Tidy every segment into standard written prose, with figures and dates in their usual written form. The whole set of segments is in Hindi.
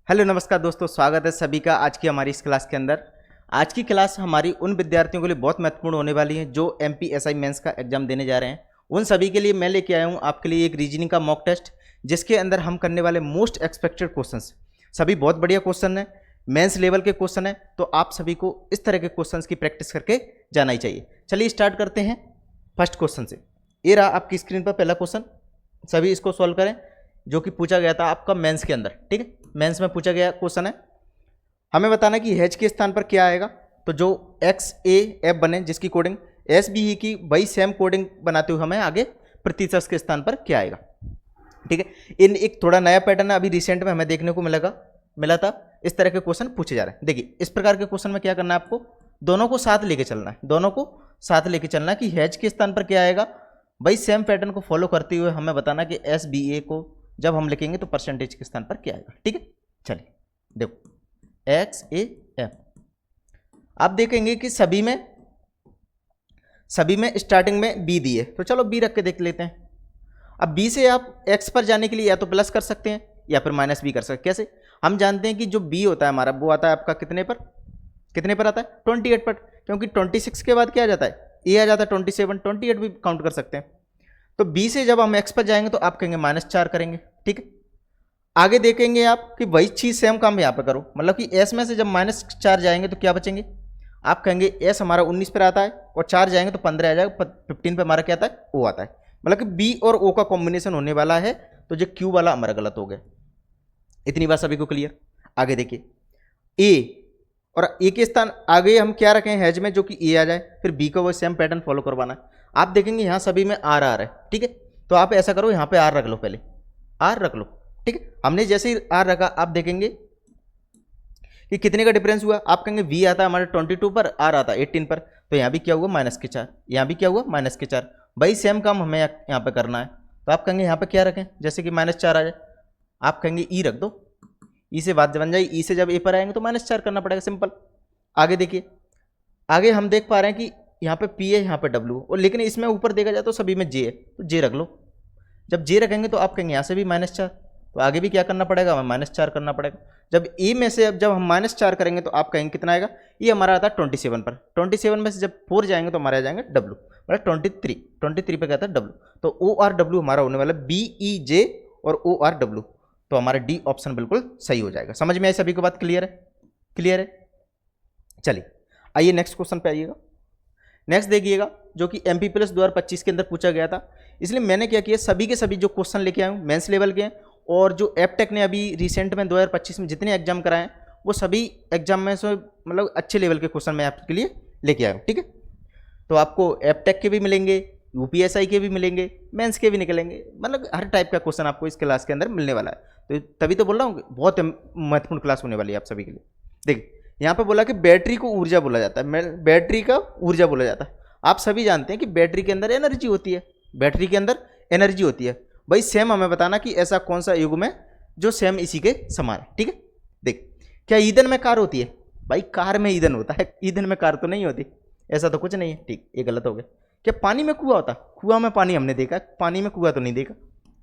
हेलो नमस्कार दोस्तों, स्वागत है सभी का आज की हमारी इस क्लास के अंदर। आज की क्लास हमारी उन विद्यार्थियों के लिए बहुत महत्वपूर्ण होने वाली है जो एमपीएसआई मेंस का एग्जाम देने जा रहे हैं। उन सभी के लिए मैं लेके आया हूँ आपके लिए एक रीजनिंग का मॉक टेस्ट, जिसके अंदर हम करने वाले मोस्ट एक्सपेक्टेड क्वेश्चंस सभी बहुत बढ़िया क्वेश्चन है, मेंस लेवल के क्वेश्चन है। तो आप सभी को इस तरह के क्वेश्चन की प्रैक्टिस करके जाना ही चाहिए। चलिए स्टार्ट करते हैं फर्स्ट क्वेश्चन से। ये रहा आपकी स्क्रीन पर पहला क्वेश्चन, सभी इसको सॉल्व करें, जो कि पूछा गया था आपका मेंस के अंदर। ठीक है, मेंस में पूछा गया क्वेश्चन है, हमें बताना कि एच के स्थान पर क्या आएगा। तो जो एक्स ए एफ बने जिसकी कोडिंग एस बी ई की वही सेम कोडिंग बनाते हुए हमें आगे प्रतिशत के स्थान पर क्या आएगा। ठीक है, इन एक थोड़ा नया पैटर्न है, अभी रिसेंट में हमें देखने को मिला था। इस तरह के क्वेश्चन पूछे जा रहे हैं। देखिए इस प्रकार के क्वेश्चन में क्या करना है, आपको दोनों को साथ लेके चलना है, दोनों को साथ लेके चलना है कि एच के स्थान पर क्या आएगा। वही सेम पैटर्न को फॉलो करते हुए हमें बताना कि एस बी ए को जब हम लिखेंगे तो परसेंटेज के स्थान पर क्या आएगा। ठीक है, चलिए देखो एक्स ए एफ, आप देखेंगे कि सभी में स्टार्टिंग में बी दी है, तो चलो बी रख के देख लेते हैं। अब बी से आप एक्स पर जाने के लिए या तो प्लस कर सकते हैं या फिर माइनस बी कर सकते हैं। कैसे? हम जानते हैं कि जो बी होता है हमारा वो आता है आपका कितने पर आता है 28 पर, क्योंकि 26 के बाद क्या आ जाता है ए आ जाता है 27, 28 भी काउंट कर सकते हैं। तो बी से जब हम एक्स पर जाएंगे तो आप कहेंगे -4 करेंगे। ठीक है, आगे देखेंगे आप कि वही चीज़ सेम काम यहाँ पे करो, मतलब कि एस में से जब -4 जाएंगे तो क्या बचेंगे, आप कहेंगे एस हमारा 19 पर आता है और 4 जाएंगे तो 15 आ जाएगा, 15 पे हमारा क्या आता है ओ आता है, मतलब कि बी और ओ का कॉम्बिनेशन होने वाला है। तो जो क्यू वाला हमारा गलत हो गया। इतनी बात सभी को क्लियर। आगे देखिए ए और ए के स्थान आगे हम क्या रखें हैज में, जो कि ए आ जाए, फिर बी को वो सेम पैटर्न फॉलो करवाना है। आप देखेंगे यहाँ सभी में आर आ रहा है। ठीक है, तो आप ऐसा करो यहाँ पे आर रख लो, पहले आर रख लो। ठीक है, हमने जैसे ही आर रखा आप देखेंगे कि कितने का डिफरेंस हुआ। आप कहेंगे वी आता है हमारे 22 पर, आर आता है 18 पर, तो यहाँ भी क्या हुआ -4, यहाँ भी क्या हुआ -4। भाई सेम काम हमें यहाँ पे करना है। तो आप कहेंगे यहाँ पे क्या रखें, जैसे कि -4 आ जाए, आप कहेंगे ई रख दो, ई से बात बन जाए, ई से जब ए पर आएंगे तो -4 करना पड़ेगा, सिंपल। आगे देखिए, आगे हम देख पा रहे हैं कि यहाँ पे पी है, यहाँ पे डब्ल्यू, और लेकिन इसमें ऊपर देखा जाए तो सभी में जे है, तो जे रख लो। जब जे रखेंगे तो आप कहेंगे यहाँ से भी -4, तो आगे भी क्या करना पड़ेगा, हमें -4 करना पड़ेगा। जब ए में से जब हम -4 करेंगे तो आप कहेंगे कितना आएगा, ये हमारा आता है 27 पर, 27 में से जब 4 जाएंगे तो हमारे आ जाएंगे डब्ल्यू, मतलब 23 पे कहता है डब्ल्यू। तो ओ आर डब्ल्यू हमारा होने वाला बी ई जे और ओ आर डब्ल्यू, तो हमारा डी ऑप्शन बिल्कुल सही हो जाएगा। समझ में आई सभी को बात? क्लियर है? क्लियर है। चलिए आइए नेक्स्ट क्वेश्चन पे आइएगा। नेक्स्ट देखिएगा, जो कि एमपी प्लस 2025 के अंदर पूछा गया था। इसलिए मैंने क्या किया, सभी के सभी जो क्वेश्चन लेके आया हूँ मेंस लेवल के हैं, और जो एपटेक ने अभी रिसेंट में 2025 में जितने एग्जाम कराए हैं वो सभी एग्जाम में से मतलब अच्छे लेवल के क्वेश्चन मैं आपके लिए लेके आया हूँ। ठीक है, तो आपको एपटेक के भी मिलेंगे, यूपीएसआई के भी मिलेंगे, मेंस के भी निकलेंगे, मतलब हर टाइप का क्वेश्चन आपको इस क्लास के अंदर मिलने वाला है। तो तभी तो बोल रहा हूँ बहुत महत्वपूर्ण क्लास होने वाली है आप सभी के लिए। देखिए यहाँ पे बोला कि बैटरी को ऊर्जा बोला जाता है, बैटरी का ऊर्जा बोला जाता है। आप सभी जानते हैं कि बैटरी के अंदर एनर्जी होती है, बैटरी के अंदर एनर्जी होती है। भाई सेम हमें बताना कि ऐसा कौन सा युग में जो सेम इसी के समान है। ठीक है, देख क्या ईंधन में कार होती है? भाई कार में ईंधन होता है, ईंधन में कार तो नहीं होती, ऐसा तो कुछ नहीं है। ठीक, ये गलत हो गया। क्या पानी में कुआं होता? कुआं में पानी हमने देखा, पानी में कुआं तो नहीं देखा,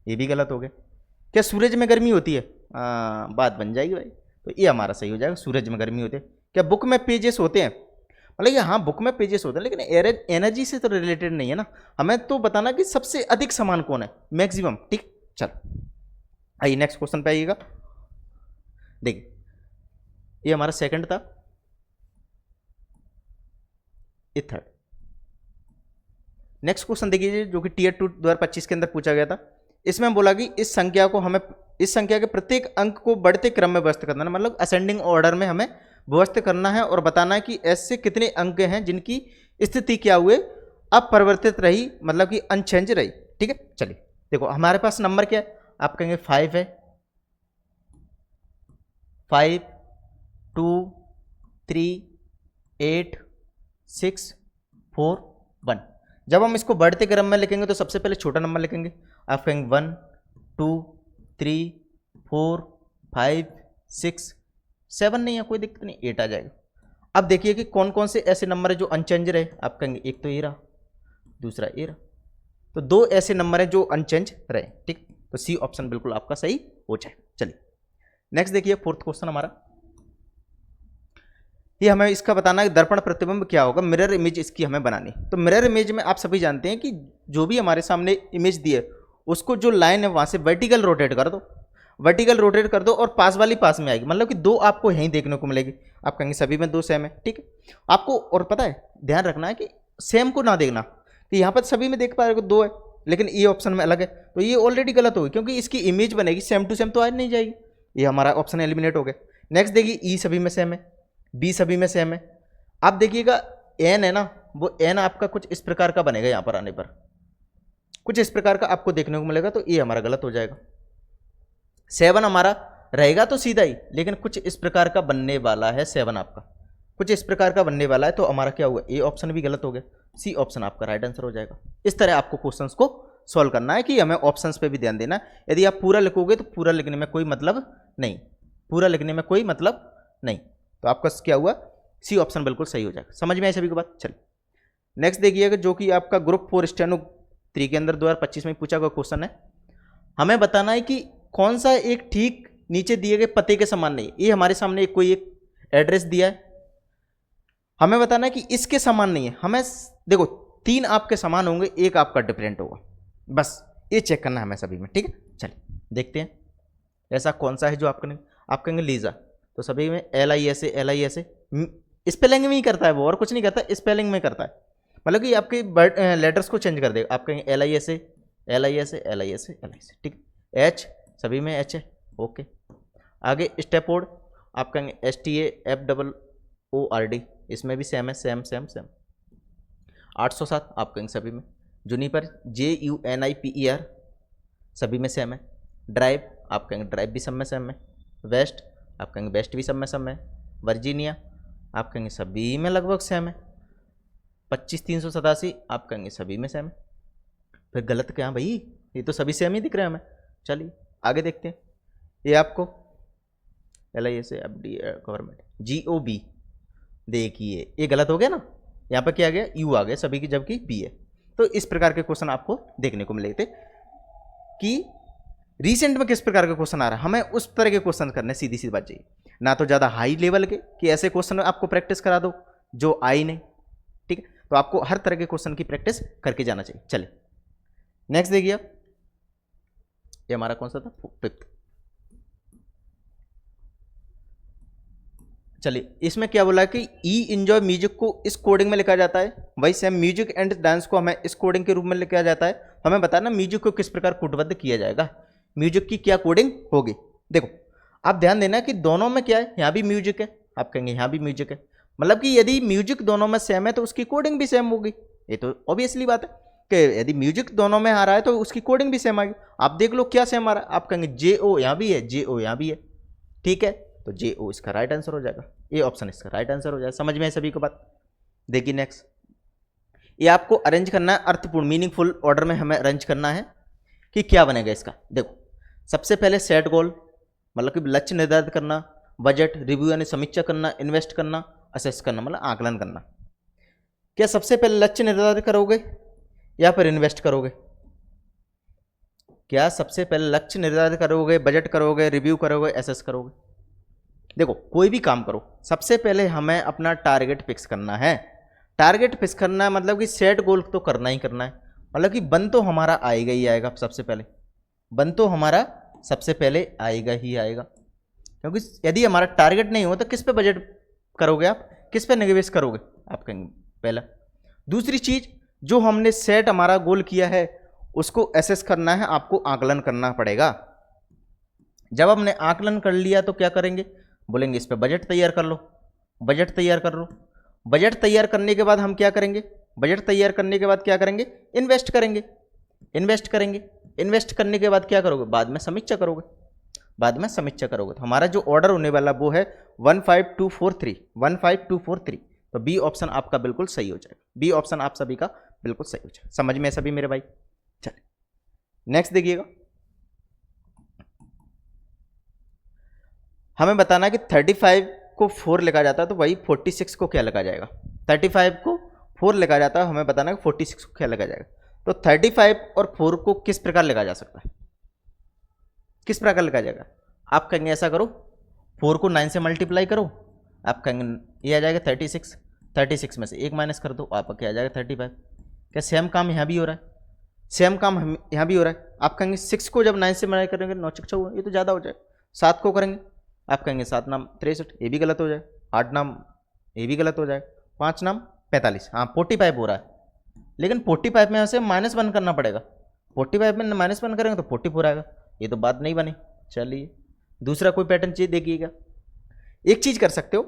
ये भी गलत हो गया। क्या सूरज में गर्मी होती है? बात बन जाएगी भाई, तो ये हमारा सही हो जाएगा, सूरज में गर्मी होती है। क्या बुक में पेजेस होते हैं? मतलब ये हाँ बुक में पेजेस होते हैं, लेकिन एनर्जी से तो रिलेटेड नहीं है ना, हमें तो बताना कि सबसे अधिक समान कौन है, मैक्सिमम। ठीक, चलो आइए नेक्स्ट क्वेश्चन पे आइएगा। देखिए ये हमारा सेकंड था, ये थर्ड। नेक्स्ट क्वेश्चन देखिए, जो कि टीयर 2 2025 के अंदर पूछा गया था। इसमें बोला कि इस संख्या के प्रत्येक अंक को बढ़ते क्रम में व्यवस्थित करना है, मतलब असेंडिंग ऑर्डर में हमें व्यवस्थित करना है, और बताना है कि ऐसे कितने अंक हैं जिनकी स्थिति क्या हुए अपरिवर्तित रही, मतलब कि अनचेंज रही। ठीक है, चलिए देखो हमारे पास नंबर क्या है, आप कहेंगे 5 है, 5 2 3 8 6 4 1। जब हम इसको बढ़ते क्रम में लिखेंगे तो सबसे पहले छोटा नंबर लिखेंगे, आप कहेंगे 1 2 3 4 5 6 7 नहीं है, कोई दिक्कत नहीं, 8 आ जाएगा। अब देखिए कि कौन कौन से ऐसे नंबर है जो अनचेंज रहे। आप कहेंगे एक तो ये रहा, दूसरा ये रहा, तो 2 ऐसे नंबर है जो अनचेंज रहे। ठीक, तो सी ऑप्शन बिल्कुल आपका सही हो जाए। चलिए नेक्स्ट देखिए फोर्थ क्वेश्चन हमारा, ये हमें इसका बताना है दर्पण प्रतिबिंब क्या होगा, मिरर इमेज इसकी हमें बनानी। तो मिरर इमेज में आप सभी जानते हैं कि जो भी हमारे सामने इमेज दी है उसको जो लाइन है वहां से वर्टिकल रोटेट कर दो, वर्टिकल रोटेट कर दो और पास वाली पास में आएगी, मतलब कि दो आपको यहीं देखने को मिलेगी। आप कहेंगे सभी में दो सेम है, ठीक है। आपको और पता है ध्यान रखना है कि सेम को ना देखना कि यहाँ पर सभी में देख पा रहे हो दो है लेकिन ये ऑप्शन में अलग है, तो ये ऑलरेडी गलत होगी क्योंकि इसकी इमेज बनेगी सेम टू सेम तो आज नहीं जाएगी, ये हमारा ऑप्शन एलिमिनेट हो गया। नेक्स्ट देखिए ई सभी में सेम है, बी सभी में सेम है। आप देखिएगा एन है ना, वो एन आपका कुछ इस प्रकार का बनेगा, यहाँ पर आने पर कुछ इस प्रकार का आपको देखने को मिलेगा, तो ये हमारा गलत हो जाएगा। 7 हमारा रहेगा तो सीधा ही, लेकिन कुछ इस प्रकार का बनने वाला है, 7 आपका कुछ इस प्रकार का बनने वाला है, तो हमारा क्या हुआ, ए ऑप्शन भी गलत हो गया, सी ऑप्शन आपका राइट आंसर हो जाएगा। इस तरह आपको क्वेश्चंस को सॉल्व करना है कि हमें ऑप्शंस पे भी ध्यान देना है। यदि आप पूरा लिखोगे तो पूरा लिखने में कोई मतलब नहीं, पूरा लिखने में कोई मतलब नहीं, तो आपका क्या हुआ, सी ऑप्शन बिल्कुल सही हो जाएगा। समझ में आई सभी की बात। चलिए नेक्स्ट देखिएगा, जो कि आपका ग्रुप 4 स्टेनो 3 के अंदर 2025 में पूछा गया क्वेश्चन है। हमें बताना है कि कौन सा एक ठीक नीचे दिए गए पते के समान नहीं है। ये हमारे सामने कोई एक एड्रेस दिया है, हमें बताना है कि इसके समान नहीं है। हमें देखो 3 आपके समान होंगे, एक आपका डिफरेंट होगा, बस ये चेक करना है हमें सभी में, ठीक है। चलिए देखते हैं ऐसा कौन सा है जो आप कहेंगे लीजा, तो सभी में LISA स्पेलिंग में ही करता है वो, और कुछ नहीं करता, स्पेलिंग में करता है, मतलब कि आपके लेटर्स को चेंज कर देगा। आप कहेंगे LISA, ठीक है। H सभी में H है, ओके। आगे स्टेपोर्ड आप कहेंगे STAFOORD, इसमें भी सेम है, सेम 807 आप कहेंगे सभी में। जूनिपर JUNIPER सभी में सेम है। ड्राइव आप कहेंगे ड्राइव भी सब में सेम है। वेस्ट आप कहेंगे वेस्ट भी सब में सेम है। वर्जीनिया आप कहेंगे सभी में लगभग सेम है। 25387 आप कहेंगे सभी में सेम है। फिर गलत क्या भाई, ये तो सभी सेम ही दिख रहे हैं हमें। चलिए आगे देखते हैं। ये आपको LISA FD गवर्नमेंट GOB, देखिए ये गलत हो गया ना, यहाँ पर क्या आ गया, U आ गया सभी की, जबकि B है। तो इस प्रकार के क्वेश्चन आपको देखने को मिले थे कि रिसेंट में किस प्रकार का क्वेश्चन आ रहा है, हमें उस तरह के क्वेश्चन करने, सीधी सी बात चाहिए, ना तो ज़्यादा हाई लेवल के कि ऐसे क्वेश्चन आपको प्रैक्टिस करा दो जो आई नहीं, ठीक है। तो आपको हर तरह के क्वेश्चन की प्रैक्टिस करके जाना चाहिए। चलिए नेक्स्ट देखिए आप, ये हमारा कौन सा था, 5th। चलिए इसमें क्या बोला कि ई इंजॉय म्यूजिक को इस कोडिंग में लिखा जाता है, वही सेम म्यूजिक एंड डांस को हमें इस कोडिंग के रूप में लिखा जाता है। हमें बताना म्यूजिक को किस प्रकार कोडबद्ध किया जाएगा, म्यूजिक की क्या कोडिंग होगी। देखो आप ध्यान देना कि दोनों में क्या है, यहाँ भी म्यूजिक है, आप कहेंगे यहाँ भी म्यूजिक है, मतलब कि यदि म्यूजिक दोनों में सेम है तो उसकी कोडिंग भी सेम होगी। ये तो ऑब्वियसली बात है कि यदि म्यूजिक दोनों में आ रहा है तो उसकी कोडिंग भी सेम आएगी। आप देख लो क्या सेम आ रहा है, आप कहेंगे JO यहाँ भी है, JO यहाँ भी है, ठीक है, तो JO इसका राइट आंसर हो जाएगा, ये ऑप्शन इसका राइट आंसर हो जाएगा। समझ में है सभी को बात। देखिए नेक्स्ट, ये आपको अरेंज करना है अर्थपूर्ण मीनिंगफुल ऑर्डर में, हमें अरेंज करना है कि क्या बनेगा इसका। देखो सबसे पहले सेट गोल, मतलब कि लक्ष्य निर्धारित करना, बजट, रिव्यू यानी समीक्षा करना, इन्वेस्ट करना, असेस करना मतलब आकलन करना। क्या सबसे पहले लक्ष्य निर्धारित करोगे या फिर इन्वेस्ट करोगे? क्या सबसे पहले लक्ष्य निर्धारित करोगे, बजट करोगे, रिव्यू करोगे, असेस करोगे? देखो कोई भी काम करो सबसे पहले हमें अपना टारगेट फिक्स करना है। टारगेट फिक्स करना है मतलब कि सेट गोल तो करना ही करना है, मतलब कि बन तो हमारा आएगा ही आएगा, सबसे पहले बन तो हमारा सबसे पहले आएगा ही आएगा, क्योंकि यदि हमारा टारगेट नहीं हो तो किस पे बजट करोगे आप, किस पे निवेश करोगे? आप कहेंगे पहला। दूसरी चीज, जो हमने सेट हमारा गोल किया है उसको एसेस करना है, आपको आकलन करना पड़ेगा। जब हमने आकलन कर लिया तो क्या करेंगे, बोलेंगे इस पे बजट तैयार कर लो, बजट तैयार कर लो। बजट तैयार करने के बाद हम क्या करेंगे, बजट तैयार करने के बाद क्या करेंगे, इन्वेस्ट करेंगे, इन्वेस्ट करेंगे। इन्वेस्ट करने के बाद क्या करोगे, बाद में समीक्षा करोगे, बाद में समीक्षा करोगे। तो हमारा जो ऑर्डर होने वाला वो है 15243, 15243। तो बी ऑप्शन आपका बिल्कुल सही हो जाएगा, बी ऑप्शन आप सभी का बिल्कुल सही हो जाएगा। समझ में सभी मेरे भाई? चलिए नेक्स्ट देखिएगा, हमें बताना है कि 35 को 4 लिखा जाता है तो वही 46 को क्या लिखा जाएगा। 35 को 4 लिखा जाता है, हमें बताना है कि 46 को क्या लिखा जाएगा। तो 35 और 4 को किस प्रकार लिखा जा सकता है, किस प्रकार लिखा जाएगा? आप कहेंगे ऐसा करो, 4 को 9 से मल्टीप्लाई करो, आप कहेंगे ये आ जाएगा 36, 36 में से 1 माइनस कर दो, आपका क्या आ जाएगा 35। क्या सेम काम यहाँ भी हो रहा है? सेम काम यहाँ भी हो रहा है। आप कहेंगे 6 को जब 9 से मल्टीप्लाई करेंगे 9 6 हुआ, ये तो ज़्यादा हो जाए। 7 को करेंगे, आप कहेंगे 7 नाम 63, ये भी गलत हो जाए। 8 नाम, ये भी गलत हो जाए। 5 नाम 45, हाँ 45 हो रहा है, लेकिन 45 में यहाँ से -1 करना पड़ेगा। 45 में -1 करेंगे तो 44 आएगा, ये तो बात नहीं बनी। चलिए दूसरा कोई पैटर्न चाहिए देखिएगा। एक चीज़ कर सकते हो,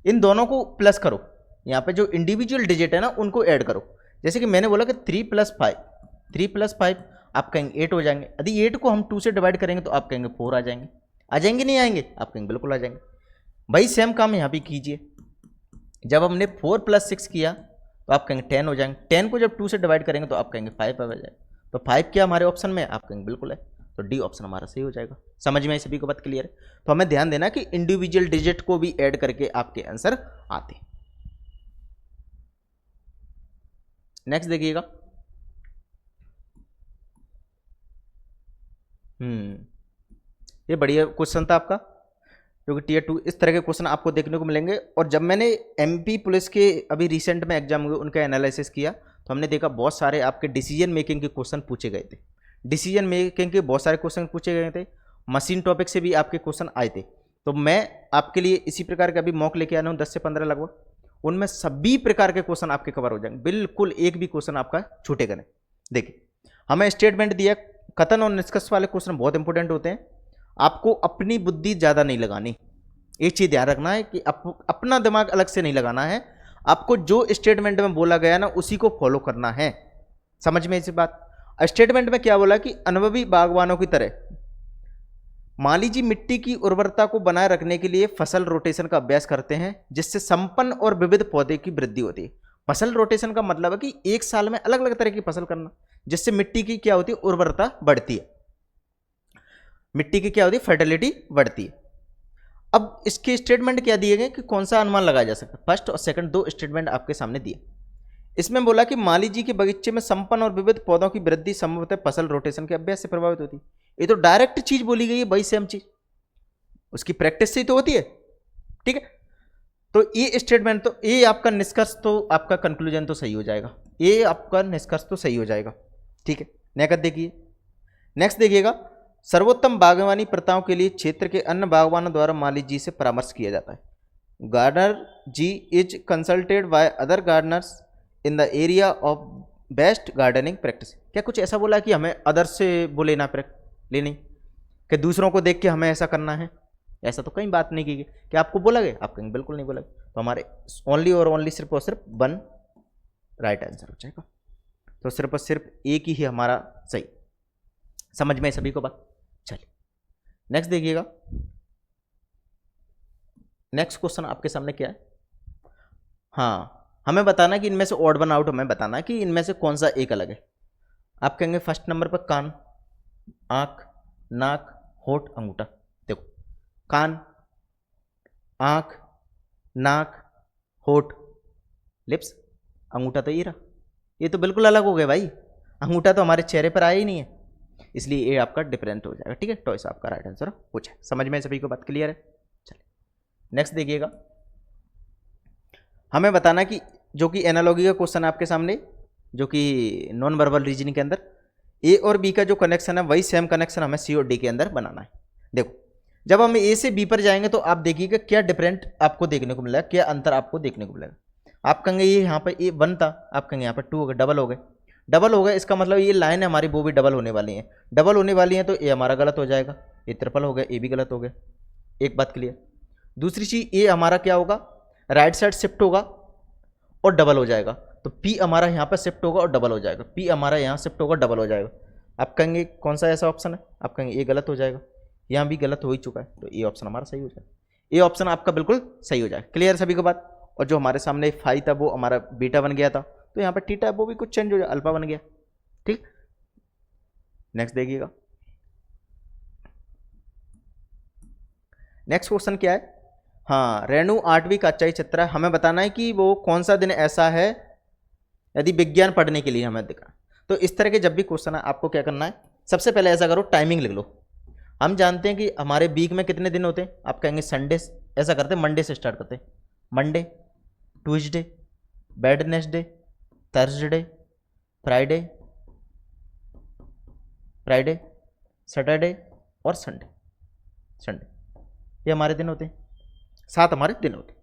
इन दोनों को प्लस करो, यहाँ पे जो इंडिविजुअल डिजिट है ना उनको ऐड करो। जैसे कि मैंने बोला कि 3 + 5 आप कहेंगे 8 हो जाएंगे। यदि 8 को हम 2 से डिवाइड करेंगे तो आप कहेंगे 4 आ जाएंगे नहीं आएंगे? आप कहेंगे बिल्कुल आ जाएंगे। भाई सेम काम यहाँ भी कीजिए। जब हमने 4 + 6 किया तो आप कहेंगे 10 हो जाएंगे। 10 को जब 2 से डिवाइड करेंगे तो आप कहेंगे 5 आ जाएगा। तो 5 क्या हमारे ऑप्शन में? आप कहेंगे बिल्कुल है, तो डी ऑप्शन हमारा सही हो जाएगा। समझ में सभी को बात क्लियर है? तो हमें ध्यान देना कि इंडिविजुअल डिजिट को भी ऐड करके आपके आंसर आते हैं। नेक्स्ट देखिएगा, ये बढ़िया क्वेश्चन था आपका, जो कि Tier 2। इस तरह के क्वेश्चन आपको देखने को मिलेंगे। और जब मैंने MP पुलिस के अभी रिसेंट में एग्जाम हुए उनका एनालिसिस किया तो हमने देखा बहुत सारे आपके डिसीजन मेकिंग के क्वेश्चन पूछे गए थे। डिसीजन मेकिंग के बहुत सारे क्वेश्चन पूछे गए थे, मशीन टॉपिक से भी आपके क्वेश्चन आए थे। तो मैं आपके लिए इसी प्रकार के अभी मॉक लेके आना हूँ 10 से 15 लगभग, उनमें सभी प्रकार के क्वेश्चन आपके कवर हो जाएंगे, बिल्कुल एक भी क्वेश्चन आपका छूटेगा नहीं। देखिए हमें स्टेटमेंट दिया, कथन और निष्कर्ष वाले क्वेश्चन बहुत इंपॉर्टेंट होते हैं। आपको अपनी बुद्धि ज़्यादा नहीं लगानी, एक चीज़ ध्यान रखना है कि अपना दिमाग अलग से नहीं लगाना है। आपको जो स्टेटमेंट में बोला गया ना उसी को फॉलो करना है। समझ में इसी बात? स्टेटमेंट में क्या बोला कि अनुभवी बागवानों की तरह माली जी मिट्टी की उर्वरता को बनाए रखने के लिए फसल रोटेशन का अभ्यास करते हैं, जिससे संपन्न और विविध पौधे की वृद्धि होती है। फसल रोटेशन का मतलब है कि एक साल में अलग अलग तरह की फसल करना, जिससे मिट्टी की क्या होती है? उर्वरता बढ़ती है, मिट्टी की क्या होती है? फर्टिलिटी बढ़ती है। अब इसके स्टेटमेंट क्या दिए गए कि कौन सा अनुमान लगाया जा सकता है? फर्स्ट और सेकंड दो स्टेटमेंट आपके सामने दिए। इसमें बोला कि माली जी के बगीचे में संपन्न और विविध पौधों की वृद्धि संभवतः फसल रोटेशन के अभ्यास से प्रभावित होती है। ये तो डायरेक्ट चीज बोली गई है भाई, सेम चीज उसकी प्रैक्टिस से ही तो होती है। ठीक है, तो ये स्टेटमेंट तो ये आपका निष्कर्ष तो आपका कंक्लूजन तो सही हो जाएगा, ये आपका निष्कर्ष तो सही हो जाएगा। ठीक है, नेक्स्ट देखिएगा, सर्वोत्तम बागवानी प्रथाओं के लिए क्षेत्र के अन्य बागवानों द्वारा माली जी से परामर्श किया जाता है। Gardener ji is consulted by other gardeners in the area of best gardening practice. क्या कुछ ऐसा बोला कि हमें अदर से वो लेना लेनी कि दूसरों को देख के हमें ऐसा करना है? ऐसा तो कहीं बात नहीं की गई। क्या आपको बोला गया? आप कहेंगे बिल्कुल नहीं बोला गया। तो हमारे ओनली और ओनली सिर्फ और सिर्फ 1 राइट आंसर हो जाएगा। तो सिर्फ और सिर्फ एक ही हमारा सही। समझ में सभी को बात? चलिए नेक्स्ट देखिएगा। नेक्स्ट क्वेश्चन आपके सामने क्या है? हाँ, हमें बताना कि इनमें से ऑड वन आउट हमें बताना कि इनमें से कौन सा एक अलग है। आप कहेंगे फर्स्ट नंबर पर कान, आंख, नाक, होठ, अंगूठा। देखो कान, आंख, नाक, होठ, लिप्स, अंगूठा तो ये रहा, ये तो बिल्कुल अलग हो गए भाई। अंगूठा तो हमारे चेहरे पर आया ही नहीं है, इसलिए ये आपका डिफरेंट हो जाएगा। ठीक है, तो इस आपका राइट आंसर हो जाए। समझ में सभी को बात क्लियर है? चलिए नेक्स्ट देखिएगा। हमें बताना कि जो कि एनालॉजी का क्वेश्चन है आपके सामने, जो कि नॉन वर्बल रीजनिंग के अंदर ए और बी का जो कनेक्शन है वही सेम कनेक्शन हमें सी और डी के अंदर बनाना है। देखो जब हम ए से बी पर जाएंगे तो आप देखिएगा क्या डिफरेंट आपको देखने को मिलेगा, क्या अंतर आपको देखने को मिलेगा। आप कहेंगे ये यहाँ पर ए 1 था, आप कहेंगे यहाँ पर 2 हो गए, डबल हो गए। इसका मतलब ये लाइन है हमारी वो भी डबल होने वाली है, तो ए हमारा गलत हो जाएगा। ये ट्रिपल हो गया, ए भी गलत हो गया। एक बात क्लियर। दूसरी चीज ए हमारा क्या होगा? राइट साइड शिफ्ट होगा और डबल हो जाएगा, तो पी हमारा यहाँ पर शिफ्ट होगा और डबल हो जाएगा। पी हमारा यहाँ शिफ्ट होगा, डबल हो जाएगा। आप कहेंगे कौन सा ऐसा ऑप्शन है? आप कहेंगे ये गलत हो जाएगा, यहाँ भी गलत हो ही चुका है, तो ये ऑप्शन हमारा सही हो जाएगा। ये ऑप्शन आपका बिल्कुल सही हो जाएगा। क्लियर सभी को बात? और जो हमारे सामने फाई था वो हमारा बीटा बन गया था, तो यहाँ पर थीटा वो भी कुछ चेंज हो जाए, अल्फा बन गया। ठीक, नेक्स्ट देखिएगा। नेक्स्ट क्वेश्चन क्या है? हाँ, रेणु 8वीं कक्षा की छात्रा है। हमें बताना है कि वो कौन सा दिन ऐसा है यदि विज्ञान पढ़ने के लिए हमें दिखा। तो इस तरह के जब भी क्वेश्चन है आपको क्या करना है? सबसे पहले ऐसा करो, टाइमिंग लिख लो। हम जानते हैं कि हमारे वीक में कितने दिन होते हैं, आप कहेंगे संडे, ऐसा करते हैं मंडे से स्टार्ट करते हैं, Monday, Tuesday, Wednesday, Thursday, Friday, Friday, Saturday और संडे, संडे, ये हमारे दिन होते हैं, 7 हमारे दिन होते हैं।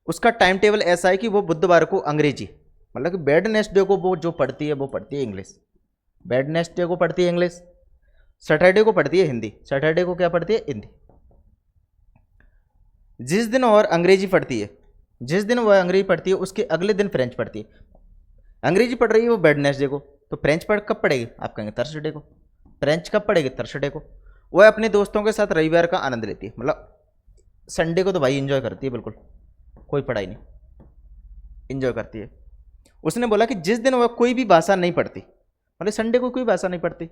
उसका टाइम टेबल ऐसा है कि वो बुधवार को अंग्रेजी, मतलब कि वेडनेसडे को वो जो पढ़ती है वो पढ़ती है इंग्लिश, वेडनेसडे को पढ़ती है इंग्लिश, सैटरडे को पढ़ती है हिंदी, सैटरडे को क्या पढ़ती है, हिंदी। जिस दिन और अंग्रेजी पढ़ती है, जिस दिन वह अंग्रेजी पढ़ती है उसके अगले दिन फ्रेंच पढ़ती है। अंग्रेजी पढ़ रही है वो वेडनेसडे को, तो फ्रेंच पढ़ कब पढ़ेगी, आप कहेंगे थर्सडे को। फ्रेंच कब पढ़ेगी, थर्सडे को। वह अपने दोस्तों के साथ रविवार का आनंद लेती है, मतलब संडे को तो भाई एंजॉय करती है, बिल्कुल कोई पढ़ाई नहीं, एंजॉय करती है। उसने बोला कि जिस दिन वह कोई भी भाषा नहीं पढ़ती, मतलब संडे को कोई भाषा नहीं पढ़ती,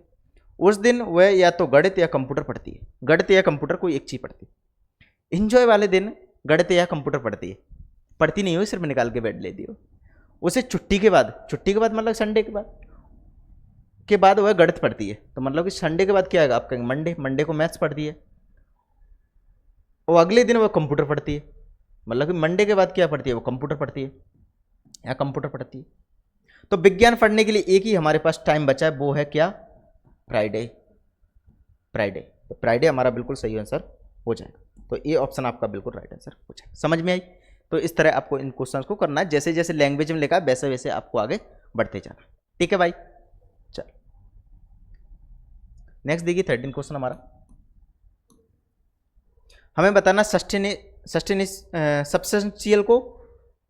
उस दिन वह या तो गणित या कंप्यूटर पढ़ती है, गणित या कंप्यूटर कोई एक चीज पढ़ती है। एंजॉय वाले दिन गणित या कंप्यूटर पढ़ती है, पढ़ती नहीं हो, सिर्फ निकाल के बैठ लेती हो। उसे छुट्टी के बाद मतलब संडे के बाद वह गणित पढ़ती है, तो मतलब कि संडे के बाद क्या आएगा, आप कहेंगे मंडे को मैथ्स पढ़ती है, और अगले दिन वह कंप्यूटर पढ़ती है, मतलब कि मंडे के बाद क्या पढ़ती है, वो कंप्यूटर पढ़ती है या कंप्यूटर पढ़ती है। तो विज्ञान पढ़ने के लिए एक ही हमारे पास टाइम बचा है, वो है क्या, फ्राइडे, फ्राइडे। तो फ्राइडे हमारा बिल्कुल सही आंसर हो जाएगा, तो ये ऑप्शन आपका बिल्कुल राइट आंसर हो जाएगा। समझ में आई। तो इस तरह आपको इन क्वेश्चंस को करना है, जैसे जैसे लैंग्वेज में लिखा है वैसे वैसे आपको आगे बढ़ते जाना। ठीक है भाई, चल नेक्स्ट देखिए 13 क्वेश्चन हमारा, हमें बताना सब्सटेंशियल को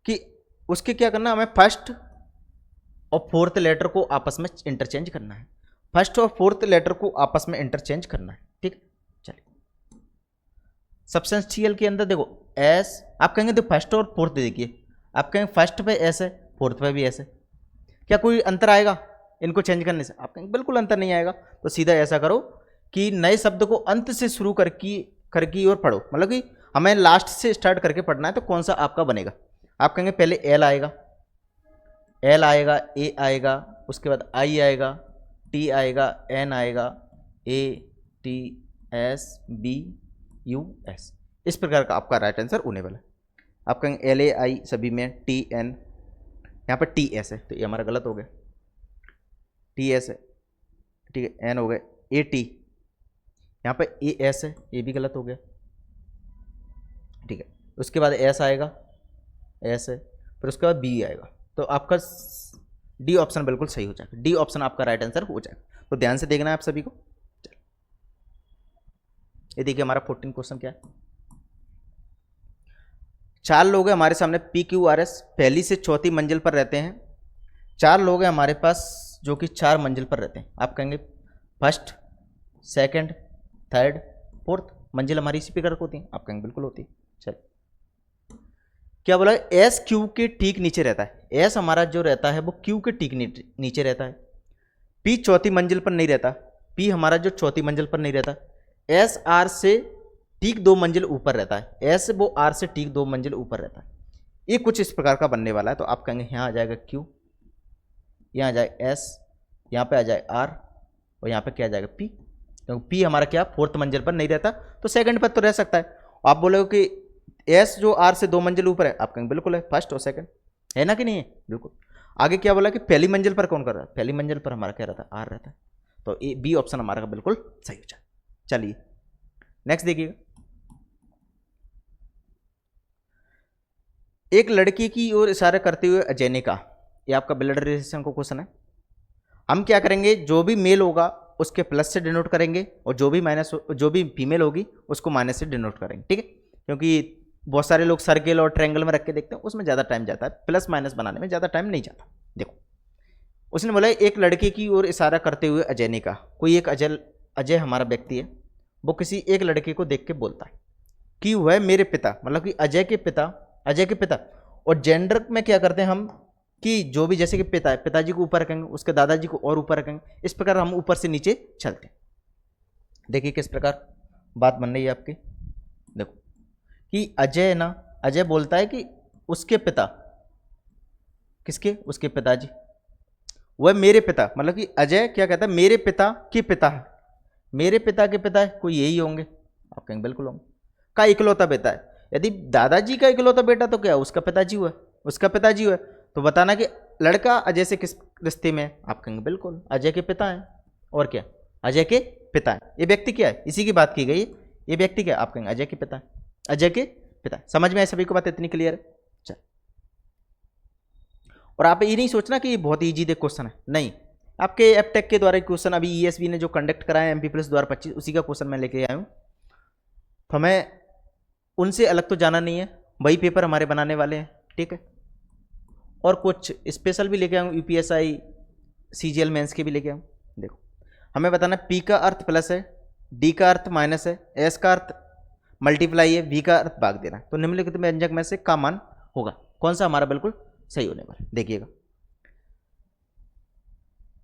कि उसके क्या करना, हमें फर्स्ट और फोर्थ लेटर को आपस में इंटरचेंज करना है, फर्स्ट और फोर्थ लेटर को आपस में इंटरचेंज करना है। ठीक, चलिए सब्सटेंशियल के अंदर देखो एस, आप कहेंगे तो फर्स्ट और फोर्थ देखिए, आप कहेंगे फर्स्ट पे एस है, फोर्थ पे भी एस है, क्या कोई अंतर आएगा इनको चेंज करने से, आप कहेंगे बिल्कुल अंतर नहीं आएगा। तो सीधा ऐसा करो कि नए शब्द को अंत से शुरू करके और पढ़ो, मतलब कि हमें लास्ट से स्टार्ट करके पढ़ना है, तो कौन सा आपका बनेगा, आप कहेंगे पहले एल आएगा, एल आएगा, ए आएगा, उसके बाद आई आएगा, टी आएगा, एन आएगा, A T S B U S, इस प्रकार का आपका राइट आंसर होने वाला है। आप कहेंगे एल ए आई सभी में, टी एन, यहाँ पर टी एस है तो ये हमारा गलत हो गया, टी एस है, ठीक है, एन हो गया, ए टी, यहाँ पर ए एस है, ये भी गलत हो गया, ठीक है। उसके बाद एस आएगा, एस है, फिर उसके बाद बी आएगा, तो आपका डी ऑप्शन बिल्कुल सही हो जाएगा, डी ऑप्शन आपका राइट आंसर हो जाएगा। तो ध्यान से देखना है आप सभी को। ये देखिए हमारा 14 क्वेश्चन क्या है, 4 लोग हैं हमारे सामने, पी क्यू आर एस पहली से चौथी मंजिल पर रहते हैं। 4 लोग हैं हमारे पास जो कि 4 मंजिल पर रहते हैं, आप कहेंगे फर्स्ट, सेकंड, थर्ड, फोर्थ मंजिल हमारी इसी प्रकार होती है, आप कहेंगे बिल्कुल होती है। चलिए क्या बोला, एस क्यू के ठीक नीचे रहता है, एस हमारा जो रहता है वो क्यू के ठीक नीचे रहता है। पी चौथी मंजिल पर नहीं रहता, पी हमारा जो चौथी मंजिल पर नहीं रहता। एस आर से ठीक 2 मंजिल ऊपर रहता है, एस वो आर से ठीक 2 मंजिल ऊपर रहता है। ये कुछ इस प्रकार का बनने वाला है, तो आप कहेंगे यहाँ आ जाएगा क्यू, यहाँ आ जाएगा एस, यहाँ पे आ जाए आर, और यहाँ पे क्या आ जाएगा पी, क्योंकि पी हमारा क्या फोर्थ मंजिल पर नहीं रहता, तो सेकंड पर तो रह सकता है। आप बोलोगे कि एस जो आर से 2 मंजिल ऊपर है, आप कहेंगे बिल्कुल है, फर्स्ट और सेकंड है ना कि नहीं है, बिल्कुल। आगे क्या बोला कि पहली मंजिल पर कौन कर रहा है, पहली मंजिल पर हमारा क्या रहता है, आर रहता है, तो ए बी ऑप्शन हमारा बिल्कुल सही हो जाए। चलिए नेक्स्ट देखिएगा, एक लड़की की ओर इशारा करते हुए अजय ने कहा, ये आपका ब्लड रिलेशन को क्वेश्चन है। हम क्या करेंगे, जो भी मेल होगा उसके प्लस से डिनोट करेंगे, और जो भी फीमेल होगी उसको माइनस से डिनोट करेंगे, ठीक है, क्योंकि बहुत सारे लोग सर्किल और ट्रायंगल में रख के देखते हैं, उसमें ज़्यादा टाइम जाता है, प्लस माइनस बनाने में ज़्यादा टाइम नहीं जाता। देखो उसने बोला एक लड़के की ओर इशारा करते हुए अजय ने कहा, कोई एक अजय हमारा व्यक्ति है, वो किसी एक लड़के को देख के बोलता है कि वह मेरे पिता, मतलब कि अजय के पिता, और जेंडर में क्या करते हैं हम कि जो भी जैसे कि पिता है, पिताजी को ऊपर रखेंगे, उसके दादाजी को और ऊपर रखेंगे, इस प्रकार हम ऊपर से नीचे चलते हैं। देखिए किस प्रकार बात बन रही है आपकी, देखो कि अजय बोलता है कि उसके पिता, किसके, उसके पिताजी, वह मेरे पिता, मतलब कि अजय क्या कहता है, मेरे पिता के पिता है, मेरे पिता के पिता कोई यही होंगे, आप कहेंगे बिल्कुल होंगे। का इकलौता बेटा है, यदि दादाजी का इकलौता बेटा तो क्या उसका पिताजी हुआ, उसका पिताजी हुआ। तो बताना कि लड़का अजय से किस रिश्ते में है, आप कहेंगे बिल्कुल अजय के पिता हैं। और क्या, अजय के पिता है। ये व्यक्ति क्या है, इसी की बात की गई है, ये व्यक्ति क्या है, आप कहेंगे अजय के पिता है, अजय के पिता। समझ में आए सभी को बात, इतनी क्लियर है। चल, और आप ये नहीं सोचना कि ये बहुत ईजी दे क्वेश्चन है, नहीं। आपके एपटेक के द्वारा क्वेश्चन अभी ईएसबी ने जो कंडक्ट कराया है MP+ 2025, उसी का क्वेश्चन मैं लेके आया हूँ। तो हमें उनसे अलग तो जाना नहीं है, वही पेपर हमारे बनाने वाले हैं, ठीक है। और कुछ स्पेशल भी लेके आऊँ, UPSI CGL मेंस के भी लेके आऊँ। देखो हमें बताना P का अर्थ प्लस है, D का अर्थ माइनस है, S का अर्थ मल्टीप्लाई है, V का अर्थ भाग देना है। तो निम्नलिखित व्यंजक में से का मान होगा, कौन सा हमारा बिल्कुल सही होने वाला। देखिएगा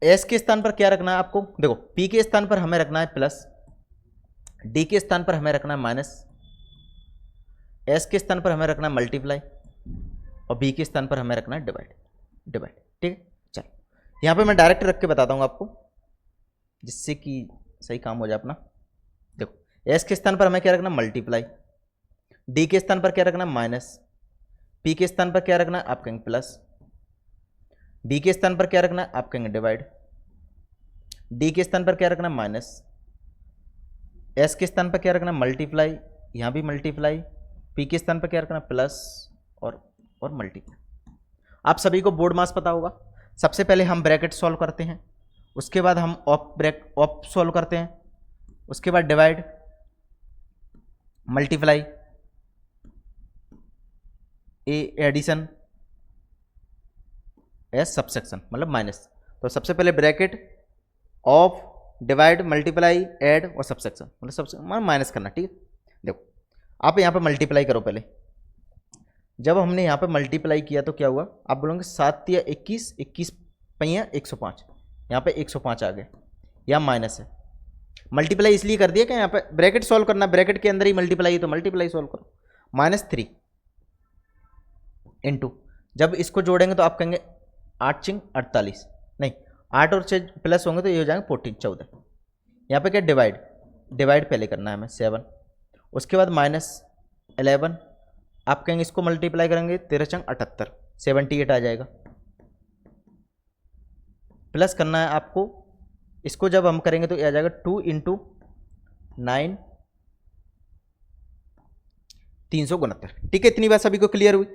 S के स्थान पर क्या रखना है आपको, देखो P के स्थान पर हमें रखना है प्लस, D के स्थान पर हमें रखना है माइनस, S के स्थान पर हमें रखना है मल्टीप्लाई, और B के स्थान पर हमें रखना है डिवाइड, डिवाइड, ठीक है। चल यहाँ पे मैं डायरेक्ट रख के बताता हूँ आपको, जिससे कि सही काम हो जाए अपना। देखो S के स्थान पर हमें क्या रखना, मल्टीप्लाई, D के स्थान पर क्या रखना, माइनस, P के स्थान पर क्या रखना, आप कहेंगे प्लस, B के स्थान पर क्या रखना, आप कहेंगे डिवाइड, D के स्थान पर क्या रखना, माइनस, S के स्थान पर क्या रखना, मल्टीप्लाई, यहाँ भी मल्टीप्लाई, P के स्थान पर क्या रखना, प्लस, और मल्टीप्लाई। आप सभी को बोर्ड मास पता होगा। सबसे पहले हम ब्रैकेट सॉल्व करते हैं, उसके बाद हम ऑफ सॉल्व करते हैं, उसके बाद डिवाइड, मल्टीप्लाई, ए एडिशन, एस सबसेक्शन मतलब माइनस। तो सबसे पहले bracket, of, divide, multiply, add और सबसेक्शन मतलब सबसे माइनस करना, ठीक है। देखो आप यहाँ पे मल्टीप्लाई करो पहले, जब हमने यहाँ पे मल्टीप्लाई किया तो क्या हुआ, आप बोलोगे 7 या 21, 21 पहिया 105, यहाँ पे 105 आ गए, यहाँ माइनस है। मल्टीप्लाई इसलिए कर दिया कि यहाँ पे ब्रैकेट सॉल्व करना, ब्रैकेट के अंदर ही मल्टीप्लाई है तो मल्टीप्लाई सॉल्व करो। -3 इंटू, जब इसको जोड़ेंगे तो आप कहेंगे 8 चिंग 48, नहीं 8 और 6 प्लस होंगे तो ये हो जाएंगे 14 14। यहाँ पे क्या डिवाइड, डिवाइड पहले करना है हमें 7, उसके बाद -11, आप कहेंगे इसको मल्टीप्लाई करेंगे 13 चंग 78, 78 आ जाएगा। प्लस करना है आपको, इसको जब हम करेंगे तो ये आ जाएगा 2 इंटू 9 369, ठीक है। इतनी बात सभी को क्लियर हुई।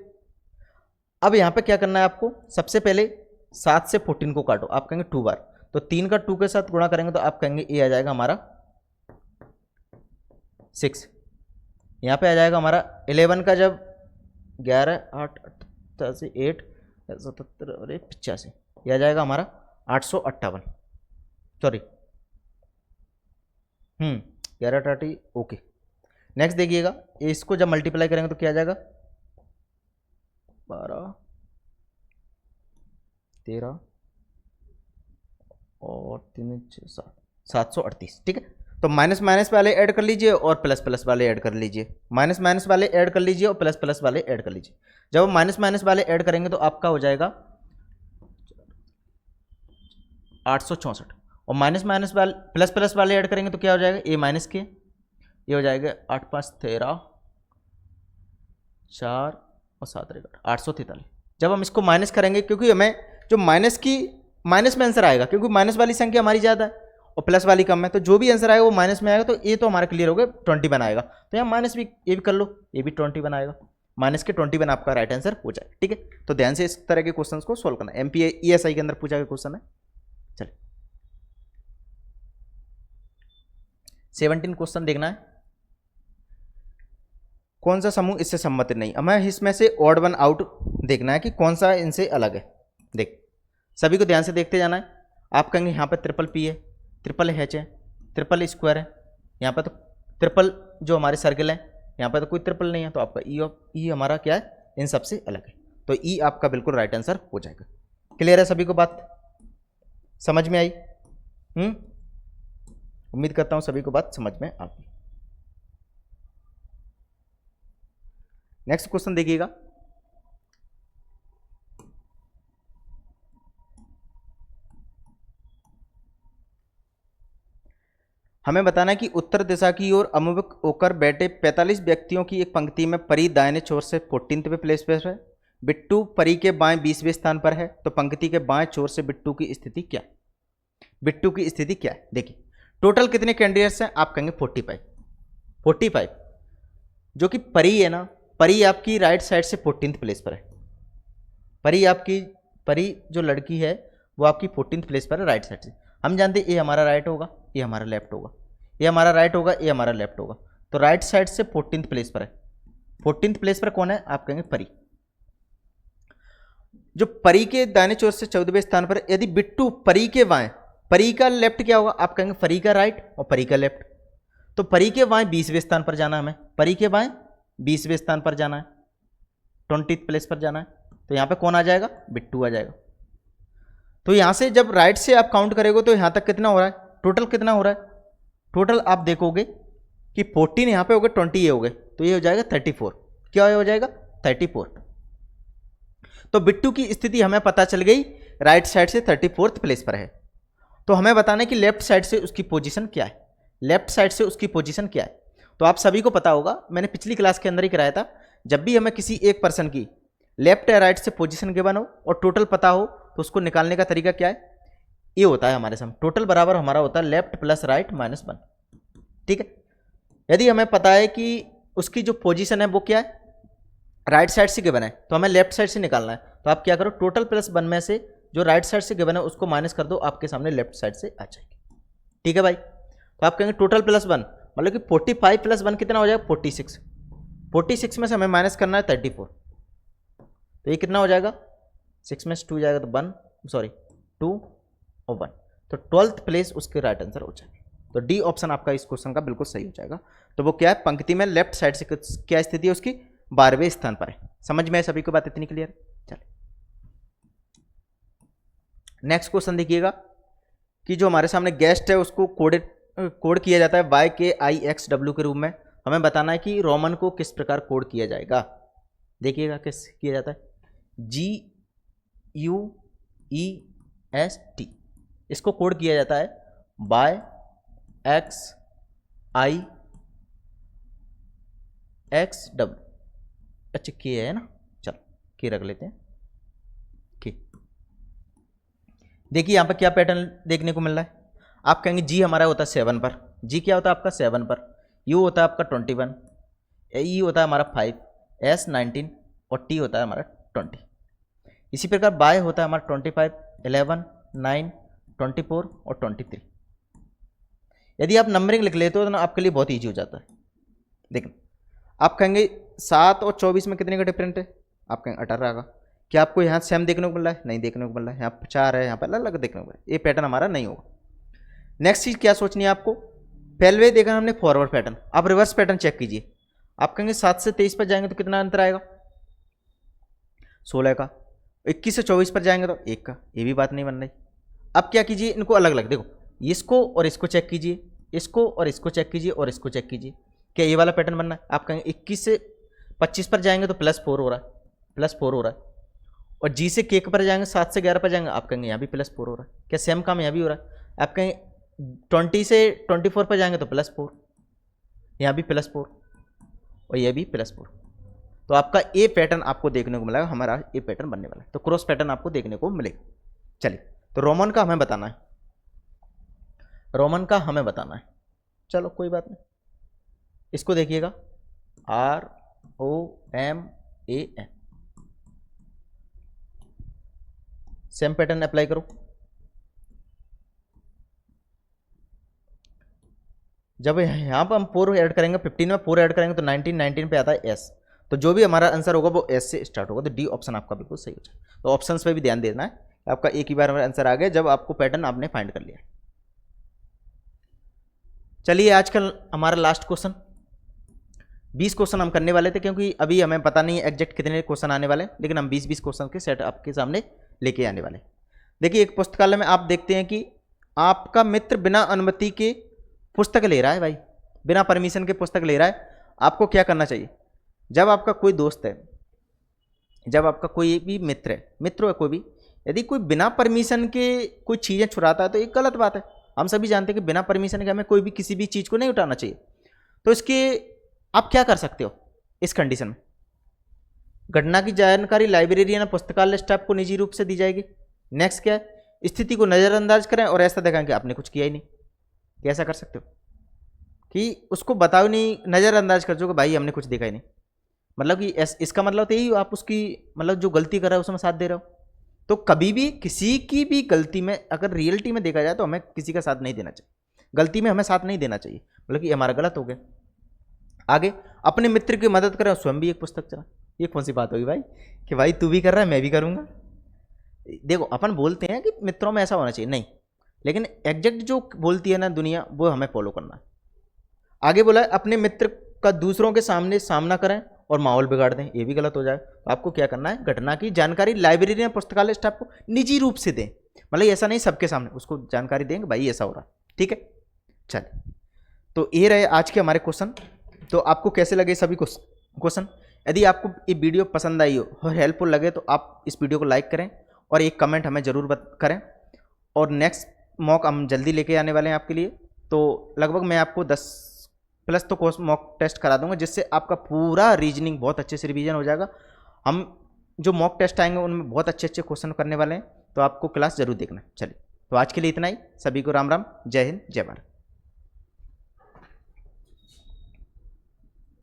अब यहाँ पे क्या करना है आपको, सबसे पहले 7 से 14 को काटो, आप कहेंगे 2 बार, तो 3 का 2 के साथ गुणा करेंगे तो आप कहेंगे ये आ जाएगा हमारा 6। यहाँ पे आ जाएगा हमारा 11 का जब 11 8 88 8 77 और 85, यह आ जाएगा हमारा 858, सॉरी 11 30, ओके। नेक्स्ट देखिएगा, इसको जब मल्टीप्लाई करेंगे तो क्या आ जाएगा 12 13 और 3 6 7 738, ठीक है। तो माइनस माइनस वाले ऐड कर लीजिए और प्लस प्लस वाले ऐड कर लीजिए, माइनस माइनस वाले ऐड कर लीजिए और प्लस प्लस वाले ऐड कर लीजिए। जब हम माइनस माइनस वाले ऐड करेंगे तो आपका हो जाएगा 864, और माइनस माइनस वाले प्लस प्लस वाले ऐड करेंगे तो क्या हो जाएगा, ए माइनस के, ये हो जाएगा 8 5 13 4 और 7 843। जब हम इसको माइनस करेंगे, क्योंकि हमें जो माइनस में आंसर आएगा, क्योंकि माइनस वाली संख्या हमारी ज़्यादा है और प्लस वाली कम है, तो जो भी आंसर आएगा वो माइनस में आएगा। तो ये तो हमारा क्लियर हो गया 21 बनाएगा, तो यहाँ माइनस भी ये भी कर लो, ये भी 20 बनाएगा, माइनस के 21 आपका राइट आंसर हो जाए, ठीक है। तो ध्यान से इस तरह के क्वेश्चंस को सोल्व करना, MPSI के अंदर पूछा गया क्वेश्चन है। चलिए 17 क्वेश्चन देखना है, कौन सा समूह इससे सम्मत नहीं, हमें इसमें से ऑड वन आउट देखना है कि कौन सा इनसे अलग है। देख सभी को ध्यान से देखते जाना है। आप कहेंगे यहाँ पर ट्रिपल पी है, ट्रिपल एच है, ट्रिपल स्क्वायर है, यहाँ पर तो ट्रिपल जो हमारे सर्किल है, यहाँ पर तो कोई ट्रिपल नहीं है, तो आपका ई हमारा क्या है, इन सबसे अलग है, तो ई आपका बिल्कुल राइट आंसर हो जाएगा। क्लियर है सभी को, बात समझ में आई? उम्मीद करता हूँ सभी को बात समझ में आ गई। नेक्स्ट क्वेश्चन देखिएगा, हमें बताना है कि उत्तर दिशा की ओर अभिमुख होकर बैठे 45 व्यक्तियों की एक पंक्ति में परी दाहिने छोर से 14वें प्लेस पर है, बिट्टू परी के बाएं 20वें स्थान पर है, तो पंक्ति के बाएं छोर से बिट्टू की स्थिति क्या है? बिट्टू की स्थिति क्या है? देखिए टोटल कितने कैंडिडेट्स हैं? आप कहेंगे 45 जो कि परी है ना, परी आपकी राइट साइड से 14th प्लेस पर है। परी जो लड़की है वो आपकी 14th प्लेस पर है राइट साइड से। हम जानते हैं ये हमारा राइट होगा, ये हमारा लेफ्ट होगा, ये हमारा राइट होगा, ये हमारा लेफ्ट होगा, तो राइट साइड से 14th प्लेस पर है। 14th प्लेस पर कौन है? आप कहेंगे परी। जो परी के दाहिने छोर से 14वें स्थान पर, यदि बिट्टू परी के बाएं, परी का लेफ्ट क्या होगा? आप कहेंगे परी का राइट और परी का लेफ्ट, तो परी के बाएं 20वें स्थान पर जाना है हमें, परी के बाएं 20वें स्थान पर जाना है, 20th प्लेस पर जाना है, तो यहां पे कौन आ जाएगा? बिट्टू आ जाएगा। तो यहां से जब राइट से आप काउंट करेंगे तो यहां तक कितना हो रहा है? टोटल कितना हो रहा है? टोटल आप देखोगे कि 14 यहां पे हो गए, 20 ये हो गए, तो ये हो जाएगा 34। क्या हो जाएगा? 34। तो बिट्टू की स्थिति हमें पता चल गई, राइट साइड से 34th प्लेस पर है। तो हमें बताना है कि लेफ्ट साइड से उसकी पोजीशन क्या है, लेफ्ट साइड से उसकी पोजीशन क्या है। तो आप सभी को पता होगा, मैंने पिछली क्लास के अंदर ही कराया था, जब भी हमें किसी एक पर्सन की लेफ्ट या राइट से पोजीशन गिवन हो और टोटल पता हो तो उसको निकालने का तरीका क्या है? ये होता है हमारे सामने, टोटल बराबर हमारा होता है लेफ्ट प्लस राइट माइनस 1। ठीक है, यदि हमें पता है कि उसकी जो पोजीशन है वो क्या है? राइट साइड से गिवन है, तो हमें लेफ्ट साइड से निकालना है। तो आप क्या करो, टोटल प्लस 1 में से जो राइट साइड से गिवन है उसको माइनस कर दो, आपके सामने लेफ्ट साइड से आ जाएगी। ठीक है भाई, तो आप कहेंगे टोटल प्लस 1 मतलब कि 45 प्लस 1 कितना हो जाएगा? 46। 46 में से हमें माइनस करना है 34, तो ये कितना हो जाएगा? 6 में से 2 जाएगा तो 1, सॉरी 2 और 1, तो 12th प्लेस उसके राइट आंसर हो जाएगा। तो डी ऑप्शन आपका इस क्वेश्चन का बिल्कुल सही हो जाएगा। तो वो क्या है? पंक्ति में लेफ्ट साइड से क्या स्थिति है उसकी? 12वें स्थान पर है। समझ में सभी को बात इतनी क्लियर? चलिए नेक्स्ट क्वेश्चन देखिएगा कि जो हमारे सामने गेस्ट है उसको कोड किया जाता है YKIXW के रूप में। हमें बताना है कि रोमन को किस प्रकार कोड किया जाएगा। देखिएगा किस किया जाता है, GUEST, इसको कोड किया जाता है YXIXW। अच्छा के है ना, चलो के रख लेते हैं के। देखिए यहाँ पर क्या पैटर्न देखने को मिल रहा है। आप कहेंगे जी हमारा होता है 7 पर, जी क्या होता है आपका 7 पर, यू होता है आपका 21, ई होता है हमारा 5, एस 19 और टी होता है हमारा 20। इसी प्रकार बाय होता है हमारा 25, 11, 9, 24 और 23। यदि आप नंबरिंग लिख लेते हो तो ना आपके लिए बहुत ईजी हो जाता है। देखिए आप कहेंगे 7 और 24 में कितने का डिफरेंट है? आप कहेंगे 18 का। क्या आपको यहाँ सेम देखने को मिल रहा है? नहीं देखने को मिल रहा है, यहाँ 4 है, यहाँ पर अलग अलग देखने को मिल रहा है। ये पैटर्न हमारा नहीं होगा। नेक्स्ट चीज़ क्या सोचनी है आपको, पहले देखा हमने फॉरवर्ड पैटर्न, आप रिवर्स पैटर्न चेक कीजिए। आप कहेंगे 7 से 23 पर जाएंगे तो कितना अंतर आएगा? 16 का। 21 से 24 पर जाएंगे तो 1 का। ये भी बात नहीं बन रही। अब क्या कीजिए, इनको अलग अलग देखो, इसको और इसको चेक कीजिए, इसको और इसको चेक कीजिए और इसको चेक कीजिए। क्या ये वाला पैटर्न बनना है? आप कहेंगे 21 से 25 पर जाएंगे तो +4 हो रहा है, +4 हो रहा है। और जी से केक पर जाएंगे 7 से 11 पर जाएंगे, आप कहेंगे यहाँ भी +4 हो रहा है। क्या सेम काम यहाँ भी हो रहा है? आप कहेंगे 20 से 24 पर जाएंगे तो +4, यहाँ भी +4 और ये भी +4। तो आपका ए पैटर्न आपको देखने को मिलेगा, हमारा ए पैटर्न बनने वाला है। तो क्रॉस पैटर्न आपको देखने को मिलेगा। चलिए तो रोमन का हमें बताना है, रोमन का हमें बताना है। चलो कोई बात नहीं, इसको देखिएगा ROMAN, सेम पैटर्न अप्लाई करो। जब यहाँ पर हम 4 ऐड करेंगे, 15 में 4 ऐड करेंगे तो 19 पे आता है S। तो जो भी हमारा आंसर होगा वो S से स्टार्ट होगा। तो डी ऑप्शन आपका बिल्कुल सही हो जाए। तो ऑप्शंस पे भी ध्यान देना है, आपका एक ही बार आंसर आ गया जब आपको पैटर्न आपने फाइंड कर लिया। चलिए आजकल हमारा लास्ट क्वेश्चन, 20 क्वेश्चन हम करने वाले थे क्योंकि अभी हमें पता नहीं है एग्जैक्ट कितने क्वेश्चन आने वाले, लेकिन हम 20-20 क्वेश्चन के सेट आपके सामने लेके आने वाले। देखिए एक पुस्तकालय में आप देखते हैं कि आपका मित्र बिना अनुमति के पुस्तक ले रहा है, भाई बिना परमिशन के पुस्तक ले रहा है। आपको क्या करना चाहिए? जब आपका कोई दोस्त है, जब आपका कोई भी मित्र है, मित्र है कोई भी, यदि कोई बिना परमिशन के कोई चीज़ें चुराता है तो एक गलत बात है। हम सभी जानते हैं कि बिना परमिशन के हमें कोई भी किसी भी चीज़ को नहीं उठाना चाहिए। तो इसके आप क्या कर सकते हो इस कंडीशन में? घटना की जानकारी लाइब्रेरी या पुस्तकालय स्टाफ को निजी रूप से दी जाएगी। नेक्स्ट क्या है? स्थिति को नज़रअंदाज करें और ऐसा दिखाएं कि आपने कुछ किया ही नहीं। कैसा कर सकते हो कि उसको बताओ नहीं, नज़रअंदाज कर दो कि भाई हमने कुछ देखा ही नहीं। मतलब कि इसका मतलब तो यही, आप उसकी मतलब जो गलती कर रहा है उसमें साथ दे रहे हो। तो कभी भी किसी की भी गलती में अगर रियलिटी में देखा जाए तो हमें किसी का साथ नहीं देना चाहिए, गलती में हमें साथ नहीं देना चाहिए, मतलब कि हमारा गलत हो गया। आगे, अपने मित्र की मदद करें और स्वयं भी एक पुस्तक चला। ये कौन सी बात होगी भाई कि भाई तू भी कर रहा है मैं भी करूँगा? देखो अपन बोलते हैं कि मित्रों में ऐसा होना चाहिए, नहीं, लेकिन एग्जैक्ट जो बोलती है ना दुनिया वो हमें फॉलो करना है। आगे बोला है अपने मित्र का दूसरों के सामने सामना करें और माहौल बिगाड़ दें, ये भी गलत हो जाए। तो आपको क्या करना है? घटना की जानकारी लाइब्रेरी या पुस्तकालय स्टाफ को निजी रूप से दें, मतलब ऐसा नहीं सबके सामने उसको जानकारी देंगे भाई ऐसा हो रहा है, ठीक है। चलिए, तो ये रहे आज के हमारे क्वेश्चन। तो आपको कैसे लगे सभी क्वेश्चन? यदि आपको ये वीडियो पसंद आई हो और हेल्पफुल लगे तो आप इस वीडियो को लाइक करें और एक कमेंट हमें ज़रूर करें। और नेक्स्ट मॉक हम जल्दी लेके आने वाले हैं आपके लिए। तो लगभग मैं आपको 10+ तो मॉक टेस्ट करा दूंगा, जिससे आपका पूरा रीजनिंग बहुत अच्छे से रिवीजन हो जाएगा। हम जो मॉक टेस्ट आएंगे उनमें बहुत अच्छे अच्छे क्वेश्चन करने वाले हैं, तो आपको क्लास जरूर देखना। चलिए, तो आज के लिए इतना ही। सभी को राम राम, जय हिंद, जय भारत।